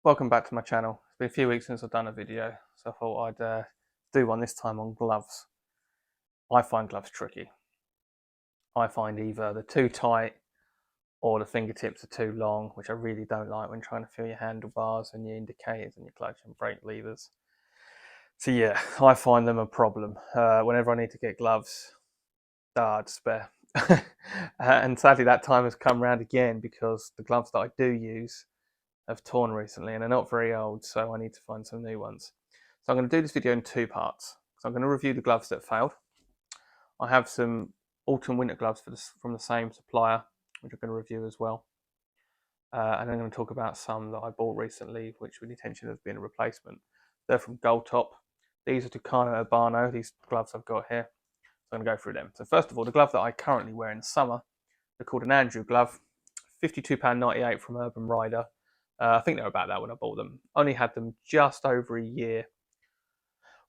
Welcome back to my channel. It's been a few weeks since I've done a video, so I thought I'd do one this time on gloves. I find gloves tricky. I find either they're too tight or the fingertips are too long, which I really don't like when trying to feel your handlebars and your indicators and your clutch and brake levers. So yeah, I find them a problem. Whenever I need to get gloves, despair. And sadly that time has come round again because the gloves that I do use have torn recently and they're not very old, so I need to find some new ones. So I'm going to do this video in two parts. So I'm going to review the gloves that failed. I have some autumn winter gloves from the same supplier, which I'm going to review as well. And I'm going to talk about some that I bought recently, which with the intention of being a replacement. They're from Gold Top. These are Tucano Urbano, these gloves I've got here. So I'm going to go through them. So first of all, the glove that I currently wear in the summer, they're called an Andrew glove, £52.98 from Urban Rider. I think they were about that when I bought them. Only had them just over a year.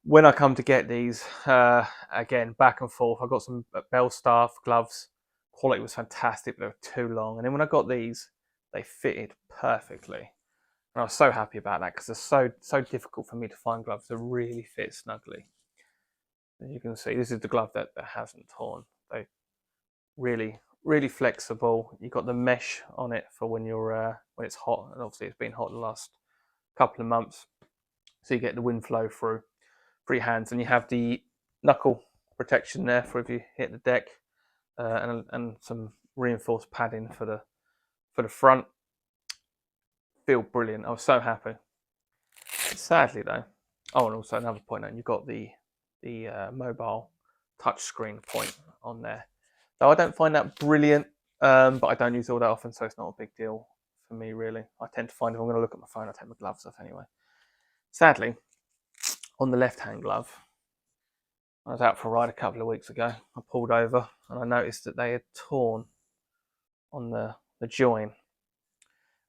When I come to get these, again, back and forth, I got some Belstaff gloves. Quality was fantastic, but they were too long. And then when I got these, they fitted perfectly. And I was so happy about that because it's so difficult for me to find gloves that really fit snugly. As you can see, this is the glove that hasn't torn. They really flexible. You've got the mesh on it for when it's hot, and obviously it's been hot the last couple of months, so you get the wind flow through your hands, and you have the knuckle protection there for if you hit the deck, and some reinforced padding for the front. Feel brilliant. I was so happy. Sadly though, and also another point, you've got the mobile touchscreen point on there. So I don't find that brilliant, but I don't use it all that often, so it's not a big deal for me really. I tend to find if I'm going to look at my phone, I take my gloves off anyway. Sadly, on the left-hand glove, I was out for a ride a couple of weeks ago. I pulled over and I noticed that they had torn on the join.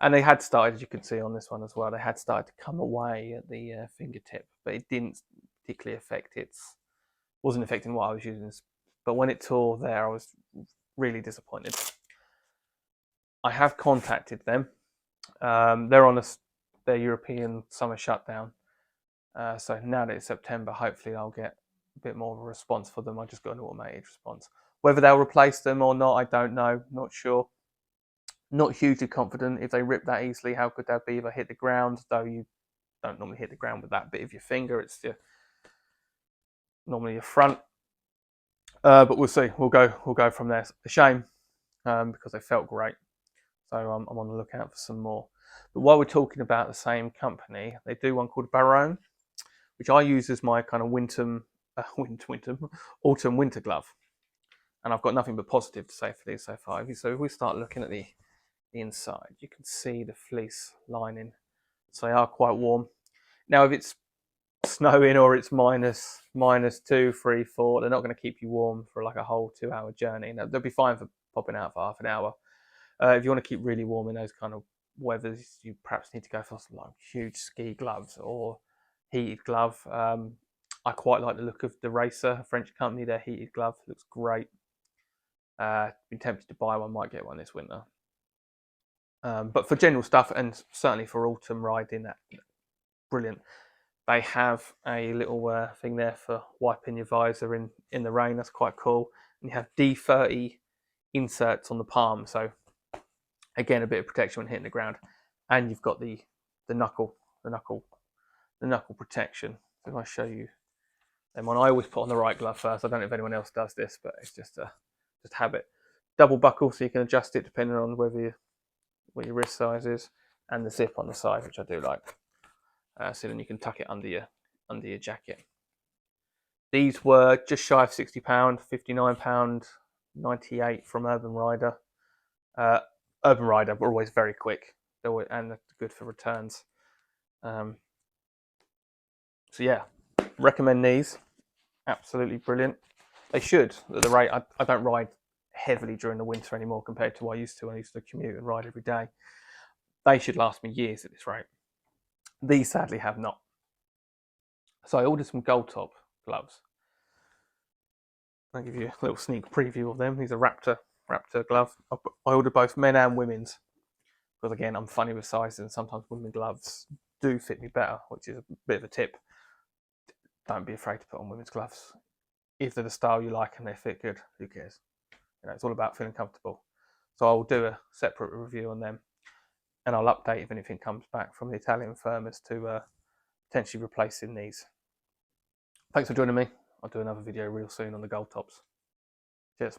And they had started, as you can see on this one as well, they had started to come away at the fingertip, but it didn't particularly wasn't affecting what I was using. But when it tore there, I was really disappointed. I have contacted them. They're on their European summer shutdown. So now that it's September, hopefully I'll get a bit more of a response for them. I just got an automated response. Whether they'll replace them or not, I don't know. Not sure. Not hugely confident. If they rip that easily, how could that be if I hit the ground? Though you don't normally hit the ground with that bit of your finger. It's normally your front. But we'll see. We'll go from there. It's a shame because they felt great. So I'm on the lookout for some more. But while we're talking about the same company, they do one called Barone, which I use as my kind of autumn winter glove. And I've got nothing but positive to say for these so far. So if we start looking at the inside, you can see the fleece lining. So they are quite warm. Now, if it's snowing or it's minus 2, 3, 4, they're not going to keep you warm for like a whole 2-hour journey. Now, they'll be fine for popping out for half an hour. If you want to keep really warm in those kind of weathers, you perhaps need to go for some like huge ski gloves or heated glove. I quite like the look of the Racer, a French company. Their heated glove looks great. Been tempted to buy one, might get one this winter. But for general stuff, and certainly for autumn riding, that brilliant. They have a little thing there for wiping your visor in the rain. That's quite cool. And you have D30 inserts on the palm, so again, a bit of protection when hitting the ground. And you've got the knuckle protection. So if I show you them one, I always put on the right glove first. I don't know if anyone else does this, but it's just habit. Double buckle, so you can adjust it depending on what your wrist size is, and the zip on the side, which I do like. So then you can tuck it under your jacket. These were just shy of £60, £59.98 from Urban Rider. Urban Rider were always very quick, and they're good for returns. So yeah, recommend these. Absolutely brilliant. They should, at the rate. I don't ride heavily during the winter anymore compared to what I used to. I used to commute and ride every day. They should last me years at this rate. These sadly have not. So I ordered some Gold Top gloves. I'll give you a little sneak preview of them. These are Raptor glove. I ordered both men and women's. because again, I'm funny with sizes, and sometimes women's gloves do fit me better, which is a bit of a tip. Don't be afraid to put on women's gloves. If they're the style you like and they fit good, who cares? It's all about feeling comfortable. So I'll do a separate review on them, and I'll update if anything comes back from the Italian firm as to potentially replacing these. Thanks for joining me. I'll do another video real soon on the gold tops. Cheers.